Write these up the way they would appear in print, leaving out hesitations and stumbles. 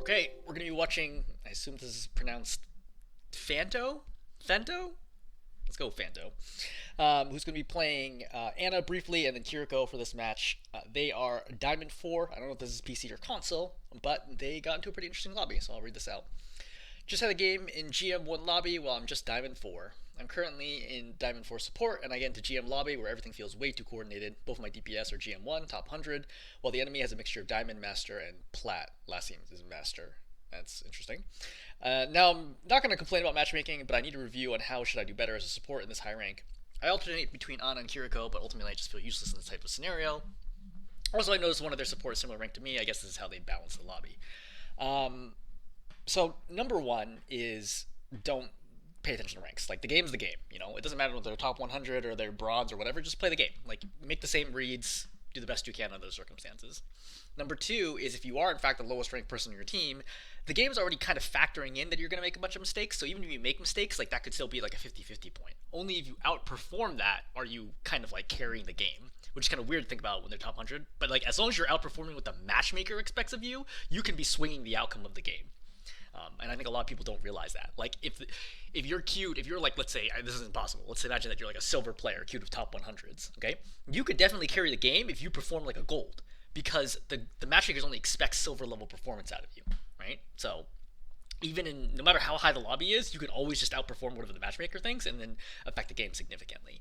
Okay, we're going to be watching, I assume this is pronounced FANT0? FANT0? Let's go FANT0. Who's going to be playing Anna briefly and then Kiriko for this match. They are Diamond 4. I don't know if this is PC or console, but they got into a pretty interesting lobby, so I'll read this out. Just had a game in GM1 lobby while I'm just Diamond 4. I'm currently in Diamond 4 support, and I get into GM lobby where everything feels way too coordinated. Both of my DPS are GM1, top 100, while the enemy has a mixture of Diamond, Master, and Plat. Last team is Master. That's interesting. Now, I'm not going to complain about matchmaking, but I need a review on how should I do better as a support in this high rank. I alternate between Ana and Kiriko, but ultimately I just feel useless in this type of scenario. Also, I noticed one of their supports similar rank to me. I guess this is how they balance the lobby. So, number one is don't pay attention to ranks. Like, the game's the game, you know? It doesn't matter whether they're top 100 or they're bronze or whatever, just play the game. Like, make the same reads, do the best you can under those circumstances. Number two is if you are, in fact, the lowest ranked person on your team, the game's already kind of factoring in that you're going to make a bunch of mistakes, so even if you make mistakes, like, that could still be like a 50-50 point. Only if you outperform that are you kind of, like, carrying the game, which is kind of weird to think about when they're top 100, but, like, as long as you're outperforming what the matchmaker expects of you, you can be swinging the outcome of the game. And I think a lot of people don't realize that. Like, if you're cute, if you're like, let's say, this isn't possible. Let's imagine that you're like a silver player, cute of top 100s, okay? You could definitely carry the game if you perform like a gold, because the matchmakers only expect silver level performance out of you, right? So even in, no matter how high the lobby is, you can always just outperform whatever the matchmaker thinks and then affect the game significantly.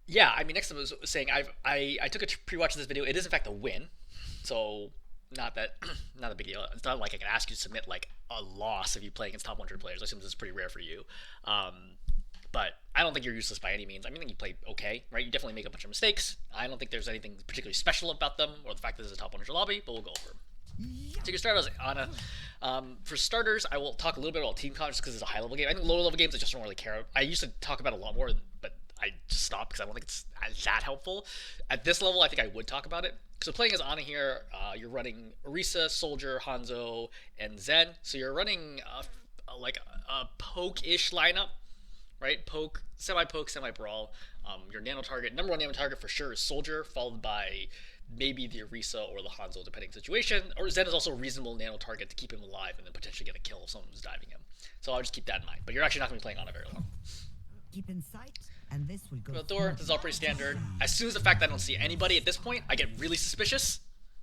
Yeah, I mean, next time I was saying, I took a pre-watch of this video. It is in fact a win, so not a big deal. It's not like I can ask you to submit like a loss if you play against top 100 players. I assume this is pretty rare for you. But I don't think you're useless by any means. I mean, I think you play okay, right? You definitely make a bunch of mistakes. I don't think there's anything particularly special about them or the fact that this is a top 100 lobby, but we'll go over them. So you can start as Ana. For starters, I will talk a little bit about team comp just because it's a high level game. I think lower level games I just don't really care. I used to talk about it a lot more, but I just stopped because I don't think it's that helpful. At this level, I think I would talk about it. So playing as Ana here, you're running Orisa, Soldier, Hanzo, and Zen. So you're running like a poke-ish lineup, right? Poke, semi-brawl. Your nano target, number one nano target for sure is Soldier, followed by maybe the Orisa or the Hanzo, depending situation. Or Zen is also a reasonable nano target to keep him alive and then potentially get a kill if someone's diving him. So I'll just keep that in mind. But you're actually not going to be playing Ana very long. Keep in sight, and this will go. Door, this is all pretty standard. As soon as the fact that I don't see anybody at this point, I get really suspicious,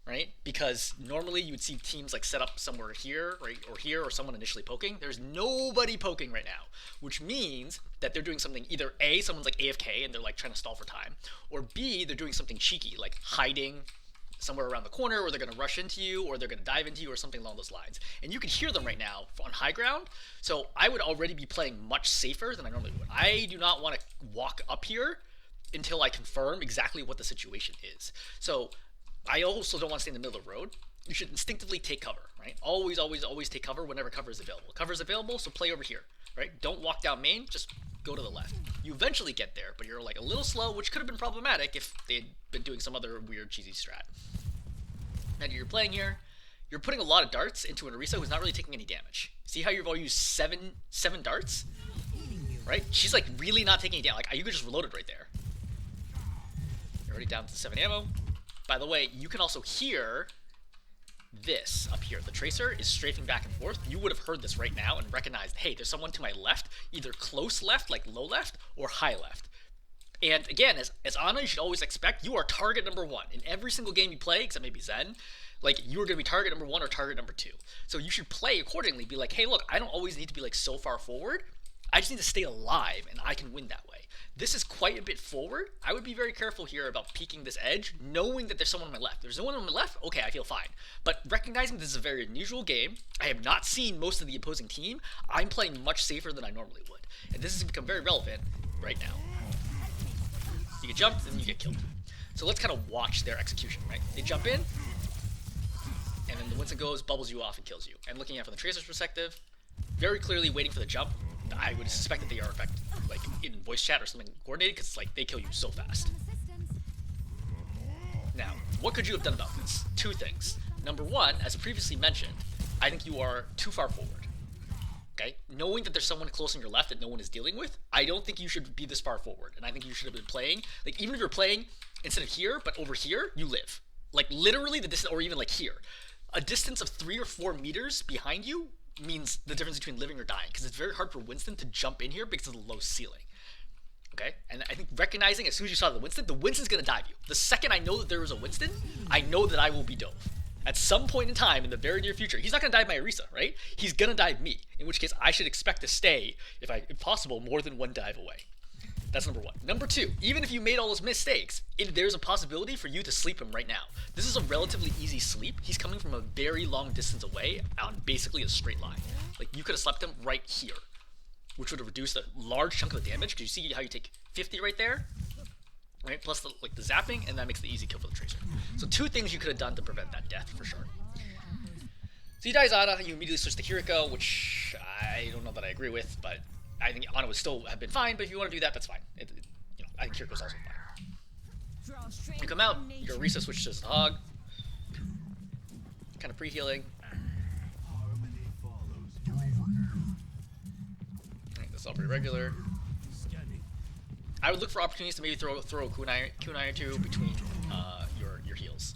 right? Because normally you would see teams like set up somewhere here, right, or here, or someone initially poking. There's nobody poking right now, which means that they're doing something. Either A, someone's like AFK and they're like trying to stall for time, or B, they're doing something cheeky, like hiding somewhere around the corner, or they're going to rush into you, or they're going to dive into you, or something along those lines. And you can hear them right now on high ground, so I would already be playing much safer than I normally would. I do not want to walk up here until I confirm exactly what the situation is. So I also don't want to stay in the middle of the road. You should instinctively take cover, right? Always, always, always take cover whenever cover is available. Cover is available, so play over here, right? Don't walk down main, just go to the left. You eventually get there, but you're like a little slow, which could have been problematic if they had been doing some other weird cheesy strat. Now you're playing here, you're putting a lot of darts into an Orisa who's not really taking any damage. See how you've already used seven darts? Right? She's like really not taking any damage. Like, you could just reload it right there. You're already down to 7 ammo. By the way, you can also hear this up here. The Tracer is strafing back and forth. You would have heard this right now and recognized, hey, there's someone to my left, either close left, like low left, or high left. And again, as Ana, you should always expect you are target number one. In every single game you play, except maybe Zen, like, you are going to be target number one or target number two. So you should play accordingly. Be like, hey, look, I don't always need to be like so far forward. I just need to stay alive, and I can win that way. This is quite a bit forward. I would be very careful here about peeking this edge, knowing that there's someone on my left. If there's no one on my left, okay, I feel fine. But recognizing this is a very unusual game, I have not seen most of the opposing team, I'm playing much safer than I normally would. And this has become very relevant right now. You get jumped, and then you get killed. So let's kind of watch their execution, right? They jump in, and then the Winston goes, bubbles you off, and kills you. And looking at it from the Tracer's perspective, very clearly waiting for the jump. I would suspect that they are, in fact, like in voice chat or something coordinated, because like they kill you so fast. Now, what could you have done about this? Two things. Number one, as previously mentioned, I think you are too far forward. Okay? Knowing that there's someone close on your left that no one is dealing with, I don't think you should be this far forward. And I think you should have been playing, like, even if you're playing instead of here, but over here, you live. Like literally the distance, or even like here, a distance of 3 or 4 meters behind you means the difference between living or dying, because it's very hard for Winston to jump in here because of the low ceiling. Okay, and I think recognizing as soon as you saw the Winston's gonna dive you. The second I know that there is a Winston, I know that I will be dove. At some point in time in the very near future, he's not gonna dive my Orisa, right? He's gonna dive me, in which case I should expect to stay, if possible, more than 1 dive away. That's number 1. Number 2, even if you made all those mistakes, there's a possibility for you to sleep him right now. This is a relatively easy sleep. He's coming from a very long distance away on basically a straight line. Like, you could have slept him right here, which would have reduced a large chunk of the damage, because you see how you take 50 right there, right? Plus the zapping, and that makes the easy kill for the Tracer. So 2 things you could have done to prevent that death, for sure. So you die Ana, you immediately switch to Kiriko, which I don't know that I agree with, but I think Ana would still have been fine, but if you want to do that, that's fine. You know, I think Kiriko's also fine. You come out, your Orisa switches to the Hog. Kind of pre-healing. This is all pretty regular. I would look for opportunities to maybe throw a kunai or 2 between your heals.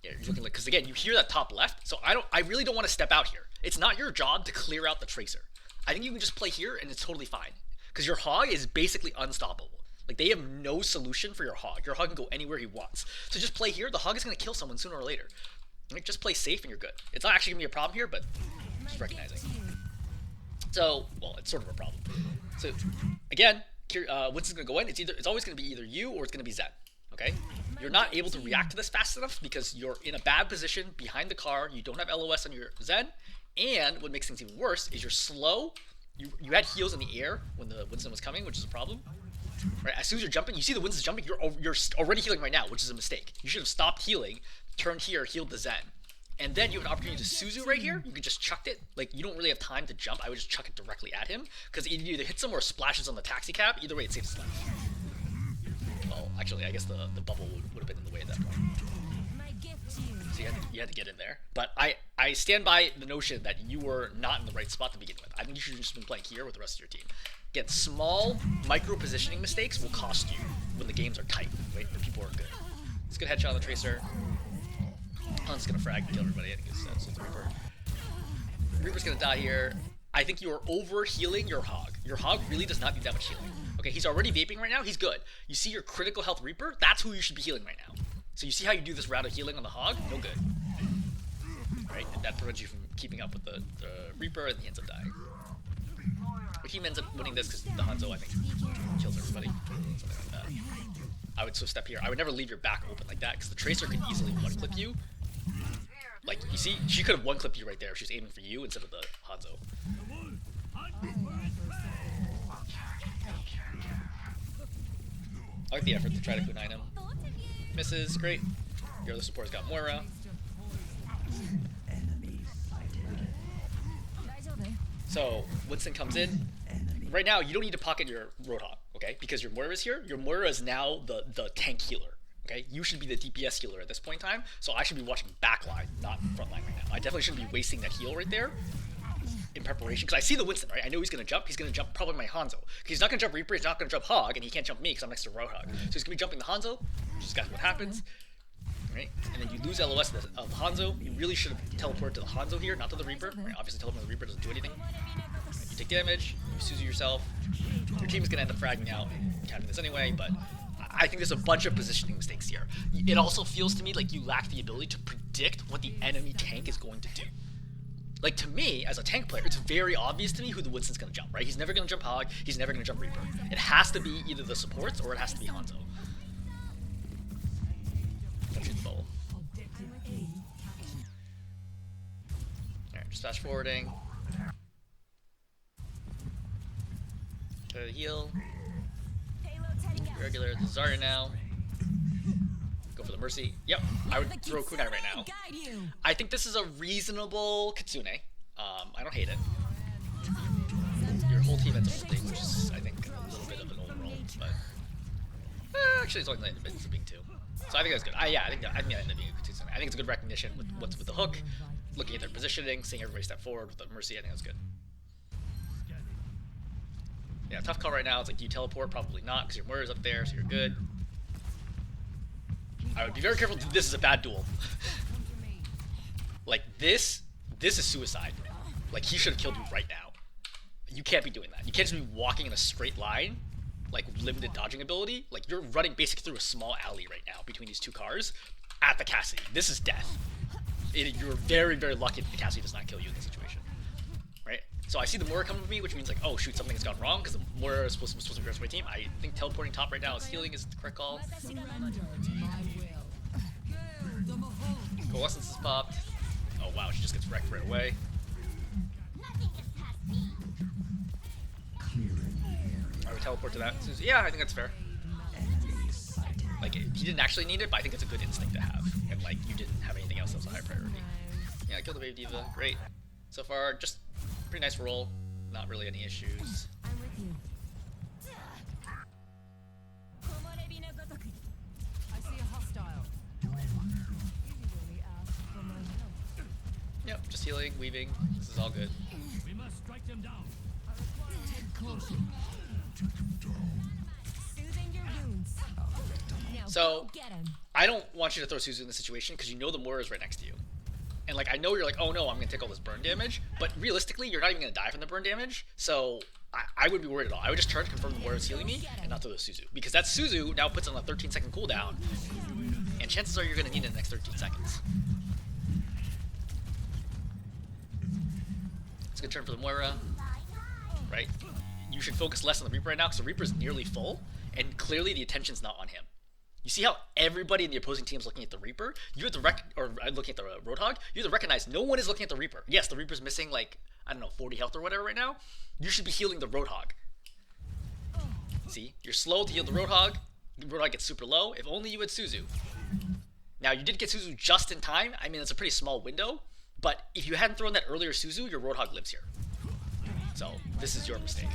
Yeah, you're looking like, because again, you hear that top left, so I really don't want to step out here. It's not your job to clear out the Tracer. I think you can just play here and it's totally fine, because your Hog is basically unstoppable. Like, they have no solution for your Hog. Your Hog can go anywhere he wants. So just play here. The Hog is going to kill someone sooner or later. Like, just play safe and you're good. It's not actually going to be a problem here, but just recognizing. So, well, it's sort of a problem. So, again, Winston's going to go in. It's always going to be either you or it's going to be Zen. Okay? You're not able to react to this fast enough because you're in a bad position behind the car. You don't have LOS on your Zen. And what makes things even worse is you're slow. You had heals in the air when the Winston was coming, which is a problem. Right? As soon as you're jumping, you see the Winston's jumping, you're already healing right now, which is a mistake. You should have stopped healing, turned here, healed the Zen. And then you have an opportunity to Suzu right here. You can just chuck it. Like, you don't really have time to jump. I would just chuck it directly at him, because it either hits him or splashes on the taxi cab. Either way, it saves his life. Well, actually, I guess the bubble would have been in the way at that point. So you had to get in there. But I stand by the notion that you were not in the right spot to begin with. I think you should have just been playing here with the rest of your team. Again, small micro-positioning mistakes will cost you when the games are tight, right? When people are good. It's a good headshot on the Tracer. Hunt's gonna frag and kill everybody. I think it's the Reaper. Reaper's gonna die here. I think you are over-healing your Hog. Your Hog really does not need that much healing. Okay, he's already vaping right now. He's good. You see your critical health Reaper? That's who you should be healing right now. So you see how you do this route of healing on the Hog? No good. Right? And that prevents you from keeping up with the Reaper, and he ends up dying. But he ends up winning this because the Hanzo, I think, kills everybody. Something like that. I would step here. I would never leave your back open like that, because the Tracer could easily one-clip you. Like, you see, she could have one-clipped you right there if she was aiming for you instead of the Hanzo. I like the effort to try to kunai him. Misses, great. Your other support's got Moira. So, Winston comes in. Right now, you don't need to pocket your Roadhog, okay? Because your Moira is here. Your Moira is now the tank healer, okay? You should be the DPS healer at this point in time, so I should be watching backline, not frontline right now. I definitely shouldn't be wasting that heal right there in preparation, because I see the Winston, right? I know he's going to jump. He's going to jump probably my Hanzo. He's not going to jump Reaper, he's not going to jump Hog, and he can't jump me because I'm next to Roadhog. So he's going to be jumping the Hanzo, which is what happens. Right? And then you lose LOS of Hanzo. You really should have teleported to the Hanzo here, not to the Reaper. Right? Obviously, teleporting to the Reaper doesn't do anything. Right? You take damage, you Suzu yourself. Your team is going to end up fragging out and capping this anyway, but I think there's a bunch of positioning mistakes here. It also feels to me like you lack the ability to predict what the enemy tank is going to do. Like, to me, as a tank player, it's very obvious to me who the Winston's going to jump, right? He's never going to jump Hog, he's never going to jump Reaper. It has to be either the supports or it has to be Hanzo. Don't shoot the bubble. Alright, just fast forwarding. Try to heal. Regular, the Zarya now. Go for the Mercy. Yep, I would throw kunai right now. I think this is a reasonable Kitsune. I don't hate it. Your whole team ends up ulting, which is, I think, a little bit of an overroll, but actually, it's only landed a bit for being 2. So I think that's good. Yeah, I think that ended up being a Kitsune. I think it's a good recognition with what's with the hook, looking at their positioning, seeing everybody step forward with the Mercy. I think that's good. Yeah, tough call right now. It's like, do you teleport? Probably not, because your Moira's up there, so you're good. I would be very careful. This is a bad duel. Like this is suicide. Like he should have killed you right now. You can't be doing that. You can't just be walking in a straight line, like limited dodging ability. Like you're running basically through a small alley right now between these two cars at the Cassidy. This is death. You're very, very lucky that the Cassidy does not kill you in this situation. Right? So I see the Moira coming with me, which means like, oh shoot, something has gone wrong because the Moira is supposed to be the rest of my team. I think teleporting top right now is healing is the correct call. Coalescence is popped. Oh wow, she just gets wrecked right away. I would teleport to that. Yeah, I think that's fair. Like, he didn't actually need it, but I think it's a good instinct to have. And like, you didn't have anything else that was a high priority. Yeah, I killed the Baby Diva. Great. So far, just pretty nice roll. Not really any issues. I'm with you. I see a hostile. Yep, just healing, weaving. This is all good. We must strike them down. Soothing your wounds. Now So, go get him. I don't want you to throw Suzu in this situation because you know the Moira is right next to you. And like, I know you're like, oh no, I'm going to take all this burn damage. But realistically, you're not even going to die from the burn damage. So, I wouldn't be worried at all. I would just turn to confirm the Moira is healing me and not throw the Suzu. Because that Suzu now puts on a 13-second cooldown. And chances are you're going to need it in the next 13 seconds. It's a good turn for the Moira. Right? You should focus less on the Reaper right now because the Reaper is nearly full. And clearly the attention's not on him. You see how everybody in the opposing team is looking at the Reaper? You have to looking at the Roadhog. You have to recognize no one is looking at the Reaper. Yes, the Reaper's missing like, I don't know, 40 health or whatever right now. You should be healing the Roadhog. See? You're slow to heal the Roadhog. The Roadhog gets super low. If only you had Suzu. Now, you did get Suzu just in time. I mean, it's a pretty small window. But if you hadn't thrown that earlier Suzu, your Roadhog lives here. So, this is your mistake.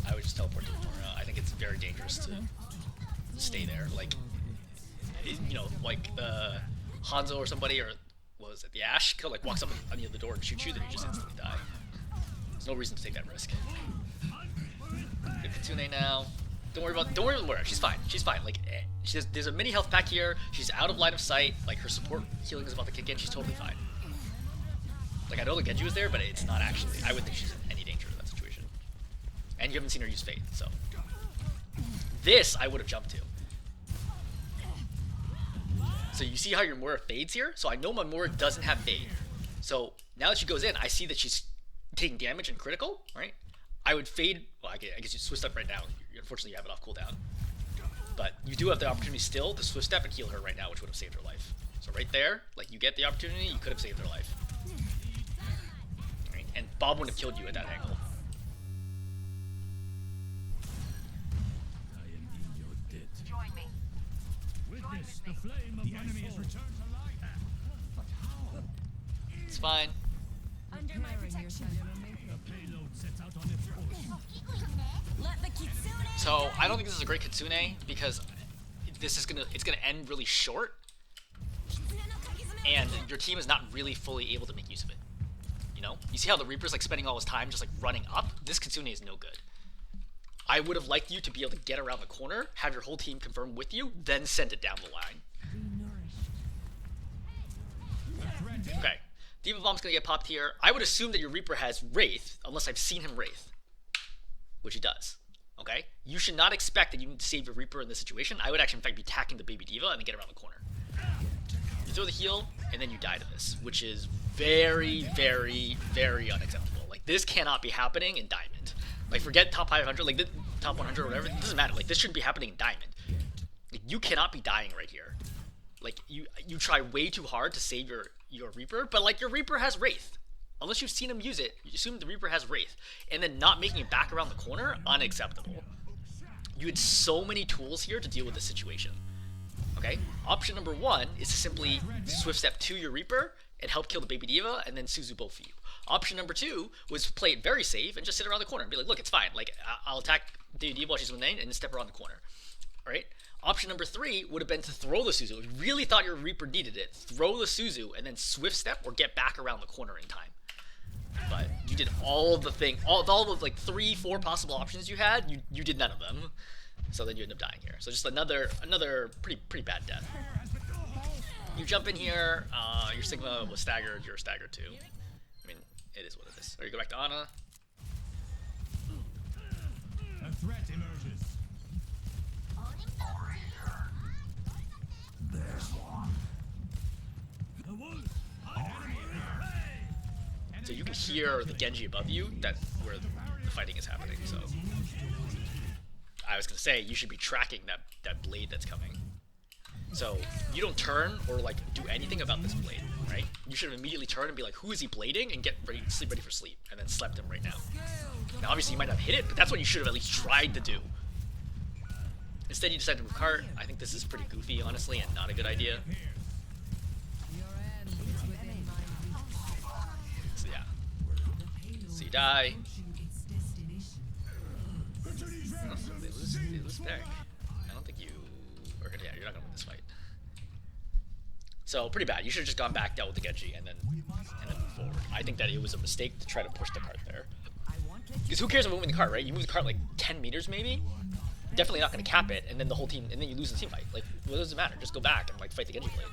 I would just teleport to the Moira. I think it's very dangerous to stay there. Like, you know, like Hanzo or somebody, or what was it, the Ash, like walks up on the other door and shoots you, then you just instantly die. There's no reason to take that risk. Get Kitsune now. Don't worry about Moira. She's fine. She's fine. Like, there's a mini health pack here. She's out of line of sight. Like, her support healing is about to kick in. She's totally fine. Like, I know the Genji was there, but it's not actually. I wouldn't think she's in any danger in that situation. And you haven't seen her use Fate, so. This, I would have jumped to. So you see how your Moira fades here? So I know my Moira doesn't have Fade. So now that she goes in, I see that she's taking damage and critical, right? I would Fade, well, I guess you Swift Step right now. Unfortunately, you have it off cooldown. But you do have the opportunity still to Swift Step and heal her right now, which would have saved her life. So right there, like, you get the opportunity, you could have saved her life. Right? And Bob wouldn't have killed you at that angle. I am in your debt. Join me. Witness the flame of the enemy has returned to life. But how? It's fine. Under my protection. The payload sets out on its course. Let the Kitsune. So I don't think this is a great Kitsune because it's gonna end really short, and your team is not really fully able to make use of it. You know, you see how the Reaper's like spending all his time just like running up. This Kitsune is no good. I would have liked you to be able to get around the corner, have your whole team confirm with you, then send it down the line. Okay, Diva Bomb's gonna get popped here. I would assume that your Reaper has Wraith, unless I've seen him Wraith, which he does. Okay, you should not expect that you need to save your Reaper in this situation. I would actually, in fact, be attacking the Baby Diva and then get around the corner. You throw the heal, and then you die to this, which is very, very, very unacceptable. Like, this cannot be happening in Diamond. Like, forget top 500, like, the top 100 or whatever. It doesn't matter. Like, this shouldn't be happening in Diamond. Like, you cannot be dying right here. Like, you try way too hard to save your Reaper, but, like, your Reaper has Wraith. Unless you've seen him use it, you assume the Reaper has Wraith. And then not making it back around the corner, unacceptable. You had so many tools here to deal with this situation. Okay? Option number one is to simply Swift Step to your Reaper and help kill the Baby Diva, and then Suzu both for you. Option number two was play it very safe and just sit around the corner and be like, look, it's fine. Like, I'll attack Baby Diva while she's in the lane and then step around the corner. Alright? Option number three would have been to throw the Suzu. If you really thought your Reaper needed it, throw the Suzu and then Swift Step or get back around the corner in time. But you did all of the thing, all of like 3-4 possible options you had, you did none of them. So then you end up dying here. So just another pretty bad death. You jump in here, your Sigma was staggered, you're staggered too. I mean, it is what it is. Or you go back to Ana. A threat emerges. There's one. The wolf. An enemy here. So you can hear the Genji above you, that's where the fighting is happening. So I was gonna say you should be tracking that blade that's coming. So you don't turn or like do anything about this blade, right? You should immediately turn and be like, who is he blading? And get ready, sleep ready for sleep, and then slept him right now. Now obviously you might not hit it, but that's what you should have at least tried to do. Instead you decide to move cart. I think this is pretty goofy, honestly, and not a good idea. So yeah. So you die. Oh, they lose back. I don't think you are gonna. Yeah, you're not gonna win this fight. So pretty bad. You should have just gone back, dealt with the Genji, and then move forward. I think that it was a mistake to try to push the cart there. Because who cares about moving the cart, right? You move the cart like 10 meters maybe. Definitely not gonna cap it, and then the whole team, and then you lose the team fight. Like, what does it matter? Just go back and like fight the Genji blade.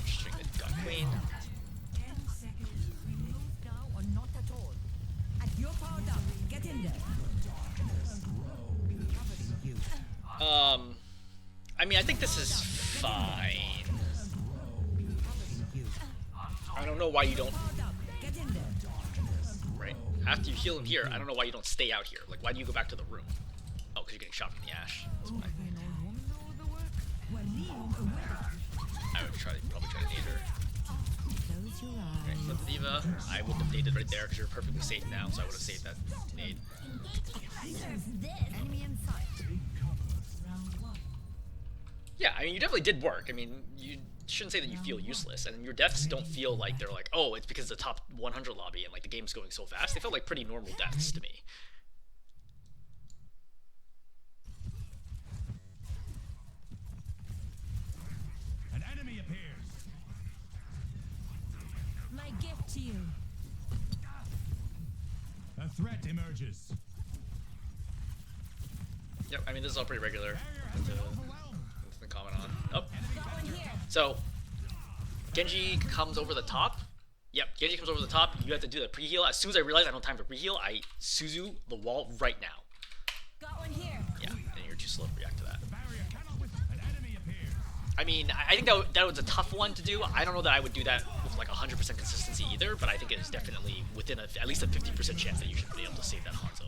String the God Queen. 10 seconds. Remove now or not at all. At your powered up. Get in there. I mean, I think this is fine. I don't know why you don't. Get in there. Right. After you heal him here, I don't know why you don't stay out here. Like, why do you go back to the room? Oh, because you're getting shot from the ash. That's why. I would probably try to nade her. Close your eyes. Right, flip the Diva. I wouldn't have naded right there because you're perfectly safe now, so I would have saved that nade. Enemy in sight. Yeah, I mean, you definitely did work. I mean, you shouldn't say that you feel useless, and your deaths don't feel like they're like, oh, it's because it's a top 100 lobby and like the game's going so fast. They felt like pretty normal deaths to me. An enemy appears. My gift to you. A threat emerges. Yep, I mean, this is all pretty regular. Nothing to comment on. Oh. Got one here. So, Genji comes over the top. Yep, Genji comes over the top. You have to do the pre-heal. As soon as I realize I don't have time for pre-heal, I Suzu the wall right now. Got one here. Yeah, and you're too slow to react to that. The barrier cannot with an enemy appears. I mean, I think that was a tough one to do. I don't know that I would do that with like 100% consistency either, but I think it is definitely within at least a 50% chance that you should be able to save that Hanzo.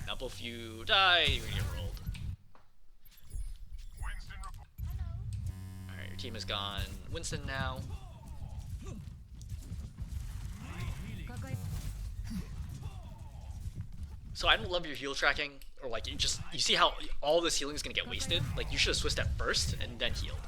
Now both of you die, you're gonna get rolled. Alright, your team is gone. Winston now. So I don't love your heal tracking, or like you see how all this healing is gonna get wasted. Like you should have switched that first and then healed.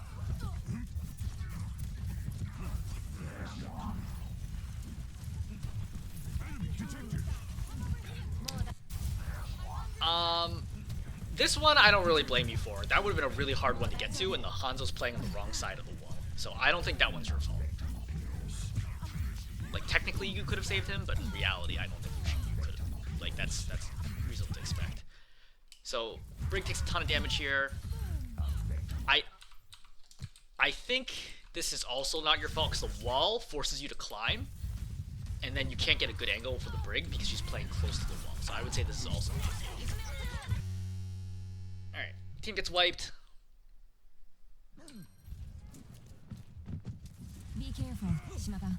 This one I don't really blame you for. That would have been a really hard one to get to, and the Hanzo's playing on the wrong side of the wall. So I don't think that one's your fault. Like technically you could have saved him, but in reality I don't think you could have. Like that's reasonable to expect. So Brig takes a ton of damage here. I think this is also not your fault because the wall forces you to climb, and then you can't get a good angle for the Brig because she's playing close to the wall. So I would say this is also not you. Alright, team gets wiped. Be careful, Shimada.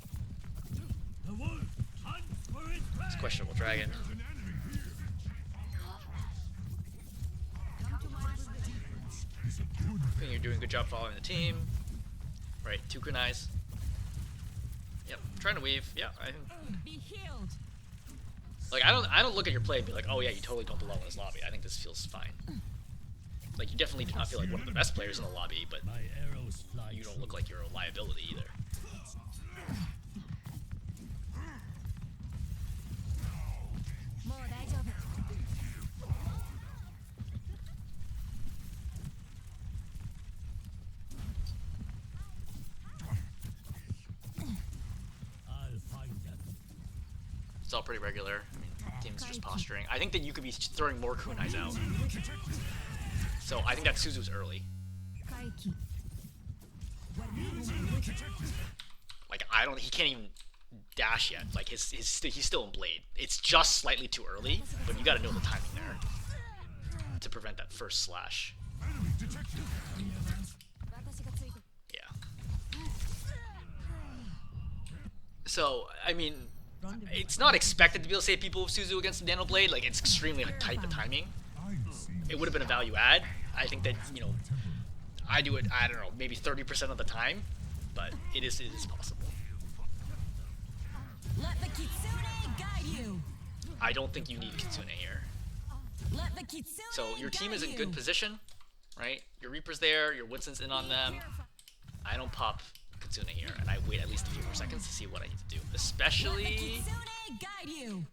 The wolf hunts for its prey. It's questionable dragon. There's an enemy here. I think you're doing a good job following the team. Right, two kunais. Yep, trying to weave. Yeah, I think. Be healed. Like I don't look at your play and be like, oh yeah, you totally don't belong in this lobby. I think this feels fine. Like you definitely do not feel like one of the best players in the lobby, but My arrows fly. you don't look like you're a liability either. I'll find them. It's all pretty regular. I mean, team's just posturing. I think that you could be throwing more kunais out. So I think that Suzu's early. Like he can't even dash yet. Like he's still in blade. It's just slightly too early, but you got to know the timing there to prevent that first slash. Yeah. So I mean, it's not expected to be able to save people with Suzu against the Nano Blade. Like it's extremely tight the timing. It would have been a value add. I think that I do it. I don't know, maybe 30% of the time, but it is possible. Let the Kitsune guide you. I don't think you need Kitsune here. Let the Kitsune So your team is in guide good you. position, right? Your Reaper's there, your Winston's in on them. I don't pop Kitsune here, and I wait at least a few more seconds to see what I need to do. Let the Especially, Kitsune guide you.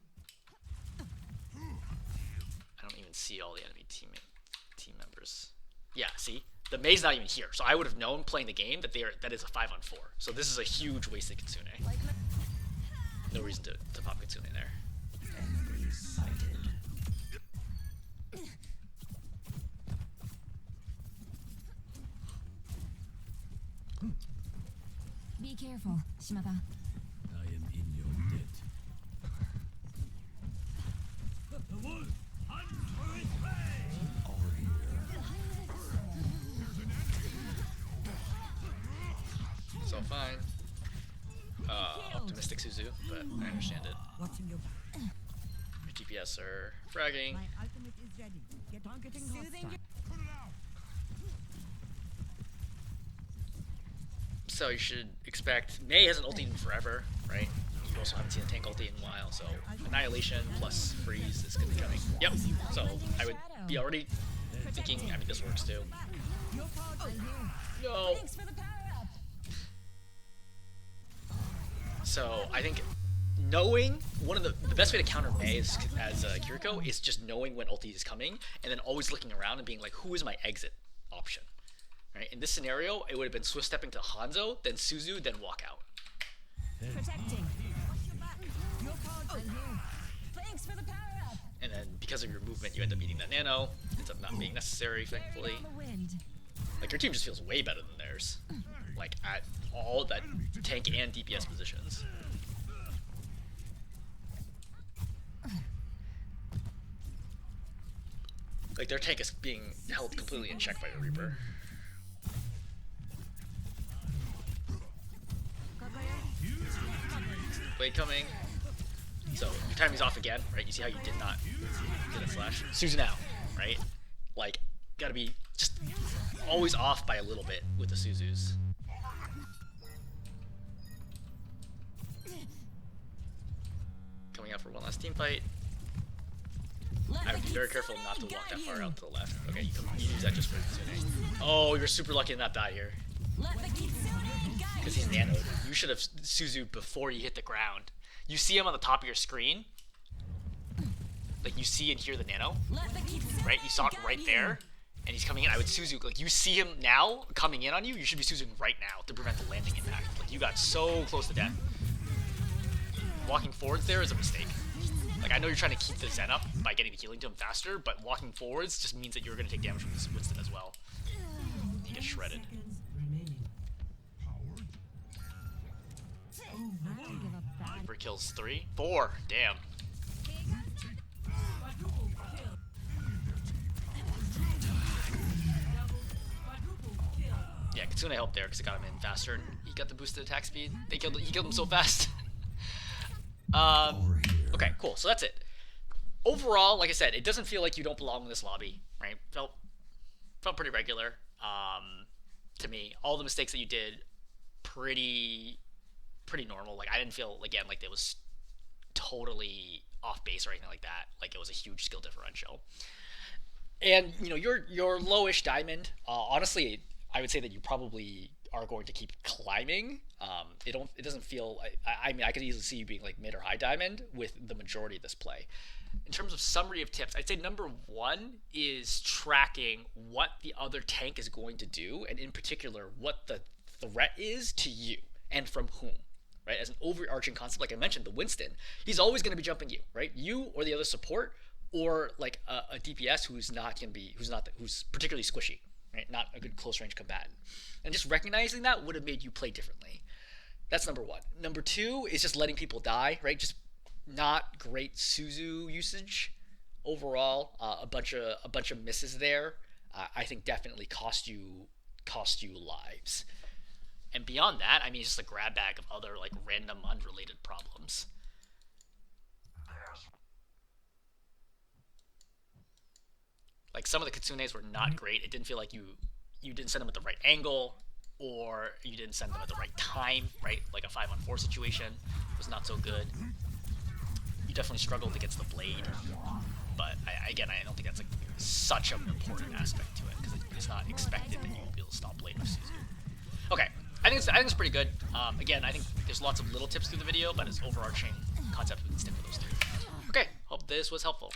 I don't even see all the enemy team members. Yeah, see? The Mei's not even here, so I would have known playing the game that that is a 5-on-4. So this is a huge wasted Kitsune. No reason to pop Kitsune there. Be careful, Shimada. I am in your debt. The wolf hunts for its prey. Over here. So fine. Optimistic Suzu, but I understand it. Watching your back. Your DPS are fragging. My ultimate is ready. Get on getting hostile. So you should expect Mei hasn't ulted in forever, right? You also haven't seen a tank ulti in a while, so Annihilation plus Freeze is gonna be coming. Yep. So I would be already thinking. I mean, this works too. No. Thanks for the power up. So I think knowing one of the best way to counter Mei as Kiriko is just knowing when ulti is coming and then always looking around and being like, who is my exit option? Right? In this scenario, it would have been swift stepping to Hanzo, then Suzu, then walk out. Protecting. I'm here. Thanks for the power up. And then because of your movement, you end up eating that nano. Ends up not being necessary, thankfully. On the wind. Like your team just feels way better than theirs. Like at all that tank and DPS positions. Like their tank is being held completely in check by the Reaper. Blade coming. So your timing's off again, right? You see how you did not get a flash. Suzu now, right? Like, gotta be just always off by a little bit with the Suzus. Coming out for one last team fight. I would be very careful not to walk that far out to the left. Okay, you use that just for Kitsune. Oh, you're super lucky to not die here. Let the Kitsune guide Because he's nanoed. You should have Suzu before you hit the ground. You see him on the top of your screen. Like you see and hear the nano. Let the Kitsune Right? You saw it guide right you. there. And he's coming in. I would Suzu. Like you see him now coming in on you. You should be Suzuing right now to prevent the landing impact. Like you got so close to death. Walking forwards there is a mistake. Like I know you're trying to keep the Zen up by getting the healing to him faster, but walking forwards just means that you're going to take damage from this Winston as well. He gets shredded. Reaper kills 3. 4. Damn. Yeah, Kitsune helped there because it got him in faster and he got the boosted attack speed. He killed him so fast. Okay, cool. So that's it. Overall, like I said, it doesn't feel like you don't belong in this lobby, right? Felt pretty regular to me. All the mistakes that you did, pretty normal. Like I didn't feel again like it was totally off base or anything like that. Like it was a huge skill differential. And you know your lowish diamond. Honestly, I would say that you probably are going to keep climbing. It doesn't feel. I mean, I could easily see you being like mid or high diamond with the majority of this play. In terms of summary of tips, I'd say number 1 is tracking what the other tank is going to do, and in particular, what the threat is to you and from whom. right? As an overarching concept, like I mentioned, the Winston, he's always going to be jumping you, right? You or the other support, or like a DPS who's who's particularly squishy, right? Not a good close range combatant. And just recognizing that would have made you play differently. That's number one. Number two is just letting people die, right? Just not great Suzu usage overall. A bunch of misses there. I think definitely cost you lives. And beyond that, I mean, it's just a grab bag of other like random unrelated problems. Like some of the Kitsunes were not great. It didn't feel like you didn't send them at the right angle, or you didn't send them at the right time, right? Like a 5-on-4 situation was not so good. You definitely struggled against the blade, but I don't think that's like such an important aspect to it, because it's not expected that you'd be able to stop blade with Suzu. Okay, I think it's pretty good. Again, I think there's lots of little tips through the video, but as overarching concept, we can stick with those three. Okay, hope this was helpful.